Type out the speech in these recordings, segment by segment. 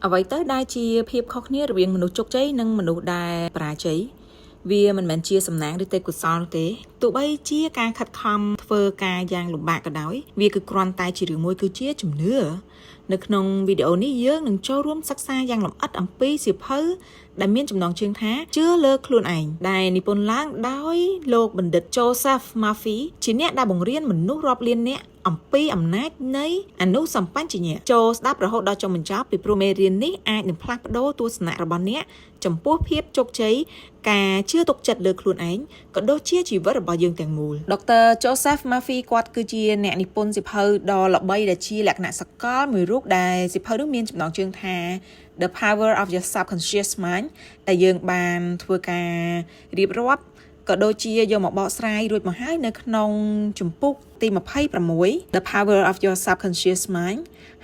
អ្វីទៅដែលជាភាពខុសគ្នារវាងមនុស្សជោគជ័យនិងមនុស្សដែលបរាជ័យវាមិនមែនជាសំណាងឬទេពកោសល្យទេទោះបីជាការខិតខំធ្វើការយ៉ាងលំបាកក៏ដោយវាគឺគ្រាន់តែជារឿងមួយគឺជាជំនឿនៅក្នុងវីដេអូនេះយើងនឹងចូលរួមសិក្សាយ៉ាងលម្អិតអំពីសៀវភៅដែលមានចំណងជើងថាជឿលើខ្លួនឯងដែលនិពន្ធឡើងដោយលោកបណ្ឌិត Joseph Murphy ជាអ្នកដែលបង្រៀនមនុស្សរាប់លាននាក់អំពីអំណាចនៃអនុសម្បញ្ញៈចូលស្ដាប់រហូតដល់ចុងបញ្ចប់ពីព្រោះមេរៀននេះអាចនឹងផ្លាស់ប្ដូរទស្សនៈរបស់អ្នកចំពោះភាពជោគជ័យការជឿទុកចិត្តលើខ្លួនឯងក៏ដូចជាជីវិតរបស់យើងទាំងមូល Dr. Joseph Murphy គាត់គឺជាអ្នកនិពន្ធសៀវភៅដ៏ល្បីដែលជាលក្ខណៈសកលមួយរូបដែលសៀវភៅនោះមានចំណងជើងថា The Power of Your Subconscious Mind ដែលយើងបានធ្វើការរៀបរាប់ក៏ដូចជាយកមកបកស្រាយរួចមកហើយនៅក្នុងជំពូកទី26 The Power of Your Subconscious Mind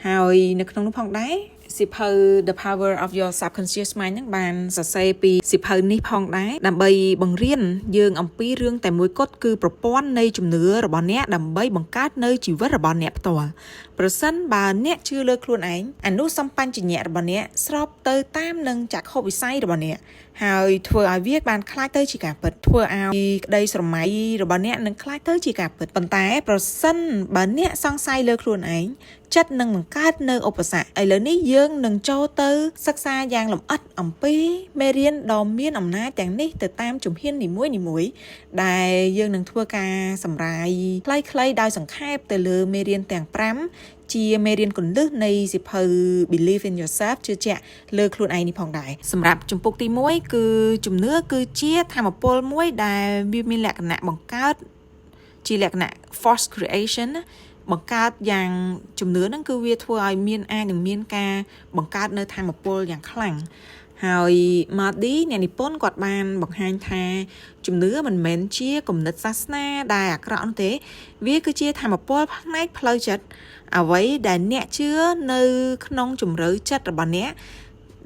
ហើយនៅក្នុងនោះផងដែរសៀវភៅ The Power of Your Subconscious Mind ហ្នឹងបានសរសេរពីសៀវភៅនេះផងដែរដើម្បីបង្រៀនយើងអំពីរឿងតែមួយគត់គឺប្រព័ន្ធនៃជំនឿរបស់អ្នកដើម្បីបង្កើតនៅជីវិតរបស់អ្នកផ្ទាល់ប្រសិនបើអ្នកជឿលើខ្លួនឯងអនុសម្បញ្ញៈរបស់អ្នកស្របទៅតាមនឹងចក្ខុវិស័យរបស់អ្នកហើយធ្វើឲ្យវាបានคล้ายទៅជាការពិតធ្វើឲ្យក្តីស្រមៃរបស់អ្នកនឹងคล้ายទៅជាការពិតប៉ុន្តែប្រសិនបើអ្នកសង្ស័យលើខ្លួនឯងចិត្តនឹងបង្កើតនៅឧបសគ្គឥឡូវនេះយើងនឹងចូលទៅសិក្សាយ៉ាងលម្អិតអំពីមេរៀនដ៏មានអំណាចទាំងនេះទៅតាមជំហាននីមួយៗដែលយើងនឹងធ្វើការសម្រាយខ្លីៗដោយសង្ខេបទៅលើមេរៀនទាំង5ជាមេរៀនគន្លឹះនៃសៀវភៅ Believe in Yourself ជឿជាក់លើខ្លួនឯងនេះផងដែរសម្រាប់ជំពូកទី1គឺជំនឿគឺជាថាមពលមួយដែលវាមានលក្ខណៈបង្កើតជាលក្ខណៈ force creation បង្កើតយ៉ាងជំនឿហ្នឹងគឺវាធ្វើឲ្យមានអាចនឹងមានការបង្កើតនៅថាមពលយ៉ាងខ្លាំងហើយ Mardy អ្នកនិពន្ធគាត់បានបង្ហាញថាជំនឿមិនមែនជាគំនិតសាសនាដែលអាក្រក់នោះទេវាគឺជាថាមពលផ្នែកផ្លូវចិត្តអ្វីដែលអ្នកជឿនៅក្នុងជំរឿចិត្តរបស់អ្នក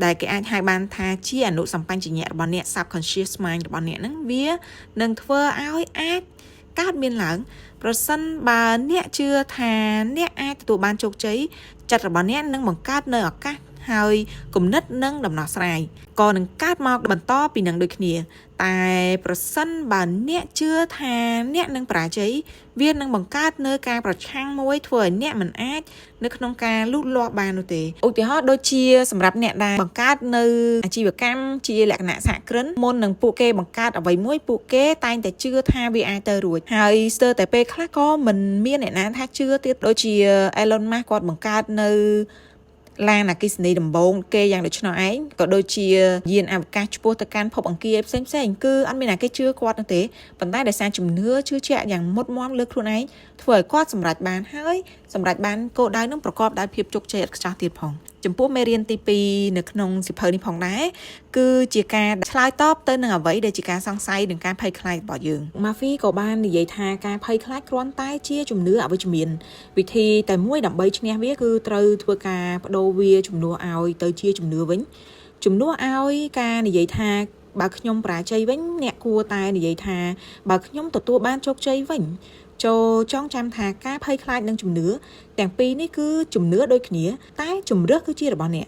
ដែលគេអាចហៅបានថាជាអនុសម្បញ្ញៈរបស់អ្នក subconscious mind របស់អ្នកហ្នឹងវានឹងធ្វើឲ្យអាចកើតមានឡើងប្រសិនបើអ្នកជឿថាអ្នកអាចទទួលបានជោគជ័យចិត្តរបស់អ្នកនឹងបង្កើតនៅឱកាសហើយគំនិតនឹងដំណោះស្រាយក៏នឹងកើតមកបន្តពីនឹងដូចគ្នាតែប្រសិនបើអ្នកជឿថាអ្នកនឹងបរាជ័យវានឹងបង្កើតនៅការប្រឆាំងមួយធ្វើឲ្យអ្នកមិនអាចនៅក្នុងការលូតលាស់បាននោះទេឧទាហរណ៍ដូចជាសម្រាប់អ្នកដែលបង្កើតនៅអាជីវកម្មជាលក្ខណៈសហគ្រិនមុននឹងពួកគេបង្កើតអ្វីមួយពួកគេតែងតែជឿថាវាអាចទៅរួចហើយស្ទើរតែពេលខ្លះក៏មិនមានអ្នកណាថាជឿទៀតដូចជា Elon Musk គាត់បង្កើតនៅឡានអគ្គិសនីដំបូងគេយ៉ាងដូច្នោះឯងក៏ដូចជាយានអវកាសឆ្ពោះទៅកាន់ភពអង្គារផ្សេងៗគឺអត់មានអ្នកគេជឿគាត់នោះទេប៉ុន្តែដោយសារជំនឿជឿជាក់យ៉ាងមុតមាំលើខ្លួនឯងធ្វើឲ្យគាត់សម្រេចបានហើយសម្រេចបានគោលដៅនឹងប្រកបដោយភាពជោគជ័យឥតខ្ចោះទៀតផងចំពោះមេរៀនទី2នៅក្នុងសៀវភៅនេះផងដែរគឺជាការឆ្លើយតបទៅនឹងអ្វីដែលជាការសង្ស័យនិងការភ័យខ្លាចរបស់យើង Murphy ក៏បាននិយាយថាការភ័យខ្លាចគ្រាន់តែជាជំនឿអវិជ្ជមានវិធីតែមួយដើម្បីឈ្នះវាគឺត្រូវធ្វើការបដូរវាជំនួសឲ្យទៅជាជំនឿវិញជំនួសឲ្យការនិយាយថាបើខ្ញុំបរាជ័យវិញអ្នកគួរតែនិយាយថាបើខ្ញុំទទួលបានជោគជ័យវិញចូលចងចាំថាការភ័យខ្លាចនិងជំនឿទាំងពីរនេះគឺជំនឿដូចគ្នាតែជំរឿសគឺជារបស់អ្នក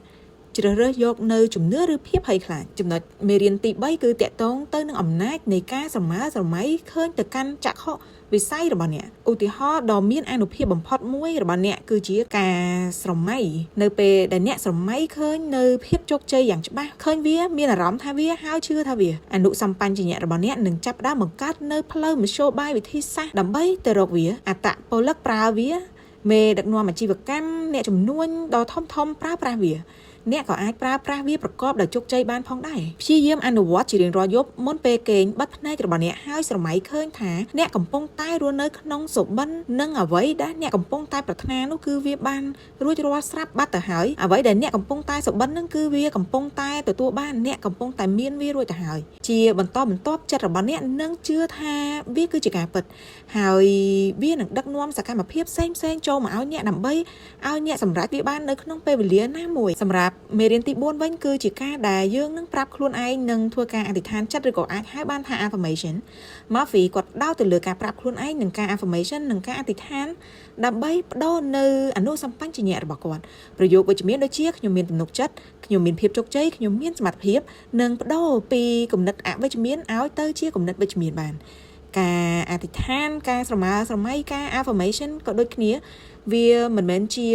ជ្រើសរើសយកនៅជំនឿឬភាពភ័យខ្លាចចំណុចមេរៀនទី3គឺតាក់ទងទៅនឹងអំណាចនៃការស្រមើស្រមៃឃើញទៅកាន់ចក្ខុវិស័យរបស់អ្នកឧទាហរណ៍ដ៏មានអានុភាពបំផុតមួយរបស់អ្នកគឺជាការស្រមៃនៅពេលដែលអ្នកស្រមៃឃើញនៅភាពជោគជ័យយ៉ាងច្បាស់ឃើញវាមានអារម្មណ៍ថាវាហើយជឿថាវាអនុសម្បញ្ញៈរបស់អ្នកនឹងចាប់ផ្ដើមបង្កើតនៅផ្លូវមធ្យោបាយវិធីសាស្ត្រដើម្បីទៅរកវាអត្តពលិកប្រើវាមេដឹកនាំអាជីវកម្មអ្នកជំនួញដ៏ធំប្រើប្រាស់វាអ្នកក៏អាចប្រើប្រាស់វាប្រកបដោយជោគជ័យបានផងដែរព្យាយាមអនុវត្តជារៀងរាល់យប់មុនពេលគេងបិទភ្នែករបស់អ្នកហើយស្រមៃឃើញថាអ្នកកំពុងតែរស់នៅក្នុងសុបិននិងអ្វីដែលអ្នកកំពុងតែប្រាថ្នានោះគឺវាបានរួចរាល់ស្រាប់បាត់ទៅហើយអ្វីដែលអ្នកកំពុងតែសុបិននឹងគឺវាកំពុងតែទទួលបានអ្នកកំពុងតែមានវារួចទៅហើយជាបន្តបន្ទាប់ចិត្តរបស់អ្នកនឹងជឿថាវាគឺជាការពិតហើយវានឹងដឹកនាំសកម្មភាពផ្សេងចូលមកឲ្យអ្នកដើម្បីឲ្យអ្នកសម្រេចវាបាននៅក្នុងពេលវេលាណាមួយសម្រាប់ រាប់មេរៀនទី4វិញគឺជាការដែលយើងនឹងប្រាប់ខ្លួនឯងនឹងធ្វើការអធិដ្ឋានចិត្តឬក៏អាចហៅបានថា affirmation Murphy គាត់ផ្ដោតទៅលើការប្រាប់ខ្លួនឯងនឹងការ affirmation និងការអធិដ្ឋានដើម្បីបដូរនៅអនុសម្បញ្ញញ្ញៈរបស់គាត់ប្រយោគវិជ្ជមានដូចជាខ្ញុំមានទំនុកចិត្តខ្ញុំមានភាពជោគជ័យខ្ញុំមានសមត្ថភាពនិងបដូរពីគំនិតអវិជ្ជមានឲ្យទៅជាគំនិតវិជ្ជមានបានការអធិដ្ឋានការស្រមើស្រមៃការ affirmation ក៏ដូចគ្នាវាមិនមែនជា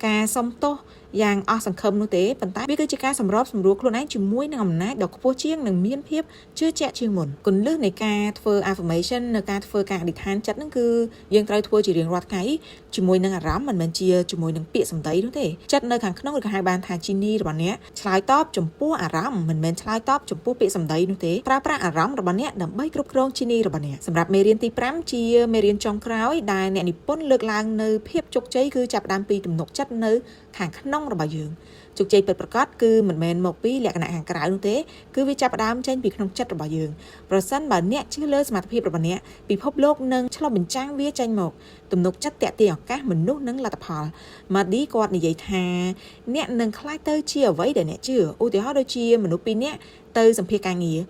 ការសុំទោសយ៉ាងអស់សង្ឃឹមនោះទេប៉ុន្តែវាគឺជាការសម្របសម្រួលខ្លួនឯងជាមួយនឹងអំណាចដ៏ខ្ពស់ជាងនិងមានភាពជឿជាក់ជាងមុនគន្លឹះនៃការធ្វើ affirmation នៅការធ្វើការអធិដ្ឋានចិត្តហ្នឹងគឺយើងត្រូវធ្វើជារៀងរាល់ថ្ងៃជាមួយនឹងអារម្មណ៍មិនមែនជាជាមួយនឹងពាក្យសម្ដីនោះទេចិត្តនៅខាងក្នុងឬក៏ហៅបានថា Genie របស់អ្នកឆ្លើយតបចំពោះអារម្មណ៍មិនមែនឆ្លើយតបចំពោះពាក្យសម្ដីនោះទេប្រើប្រាស់អារម្មណ៍របស់អ្នកដើម្បីគ្រប់គ្រង Genie របស់អ្នកសម្រាប់មេរៀនទី5ជាមេរៀនចុងក្រោយដែលអ្នកនិពន្ធលើកឡើងនៅភាពជោគជ័យគឺចាប់ផ្ដើមពីទំនុកចិត្តនៅខាងក្នុងរបស់យើងជោគជ័យពិតប្រាកដគឺមិនមែនមកពីលក្ខណៈខាងក្រៅនោះទេគឺវាចាប់ផ្ដើមចេញពីក្នុងចិត្តរបស់យើងប្រសិនបើអ្នកជឿលើសមត្ថភាពរបស់អ្នកពិភពលោកនឹងឆ្លុះបញ្ចាំងវាចេញមកទំនុកចិត្តតាក់ទាញឱកាសមនុស្សនិងលទ្ធផល Madi គាត់និយាយថាអ្នកនឹងខ្លាចទៅជាអ្វីដែលអ្នកជឿឧទាហរណ៍ដូចជាមនុស្សពីរនាក់ទៅសម្ភាសការងារ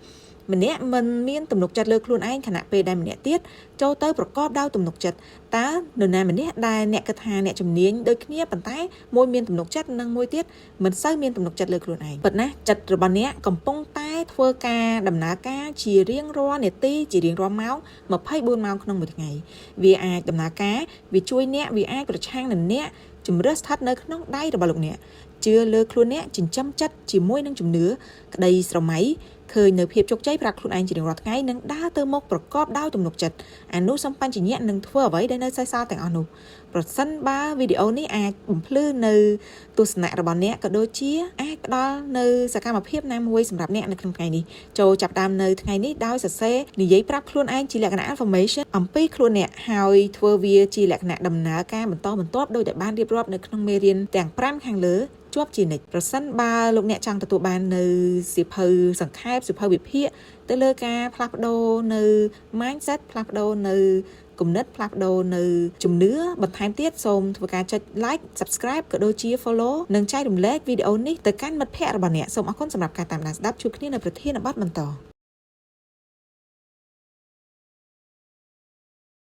ម្នាក់មិនមានទំនុកចិត្តលើខ្លួនឯងខណៈពេលដែលម្នាក់ទៀតចូលទៅប្រកបដោយទំនុកចិត្តតើនរណាម្នាក់ដែលអ្នកគិតថាអ្នកជំនាញដូចគ្នាប៉ុន្តែមួយមានទំនុកចិត្តនិងមួយទៀតមិនសូវមានទំនុកចិត្តលើខ្លួនឯងប៉ុន្តែចិត្តរបស់អ្នកកំពុងតែធ្វើការដំណើរការជារៀងរាល់នាទីជារៀងរាល់ម៉ោង24ម៉ោងក្នុងមួយថ្ងៃវាអាចដំណើរការវាជួយអ្នកវាអាចប្រឆាំងនឹងអ្នកជំរឿស្ថិតនៅក្នុងដៃរបស់លោកអ្នកជឿលើខ្លួនអ្នកចិញ្ចឹមចិត្តជាមួយនឹងជំនឿក្តីស្រមៃឃើញនៅភាពជោគជ័យប្រាប់ខ្លួនឯងជារៀងរាល់ថ្ងៃនិងដើរទៅមុខប្រកបដោយទំនុកចិត្តអនុសម្បញ្ញញ្ញៈនឹងធ្វើអ្វីដែលនៅសេសសល់ទាំងអស់នោះប្រសិនបើវីដេអូនេះអាចបំភ្លឺនៅទស្សនៈរបស់អ្នកក៏ដូចជាអាចផ្ដល់នៅសកម្មភាពណាមួយសម្រាប់អ្នកនៅក្នុងថ្ងៃនេះចូលចាប់តាមនៅថ្ងៃនេះដោយសរសេរនិយាយប្រាប់ខ្លួនឯងជាលក្ខណៈ affirmation អំពីខ្លួនអ្នកហើយធ្វើវាជាលក្ខណៈដំណើរការបន្តបន្ទាប់ដោយតែបានរៀបរាប់នៅក្នុងមេរៀនទាំង5ខាងលើជាប់ជានិច្ចប្រសិនបើលោកអ្នកចង់ទទួលបាននៅសៀវភៅសង្ខេបសៀវភៅវិភាគទៅលើការផ្លាស់ប្ដូរនៅ mindset ផ្លាស់ប្ដូរនៅគំនិតផ្លាស់ប្ដូរនៅជំនឿបន្ថែមទៀតសូមធ្វើការចុច like subscribe ក៏ដូចជា follow និងចែករំលែកវីដេអូនេះទៅកាន់មិត្តភ័ក្តិរបស់អ្នកសូមអរគុណសម្រាប់ការតាមដានស្ដាប់ជួបគ្នានៅប្រធានបទបន្ត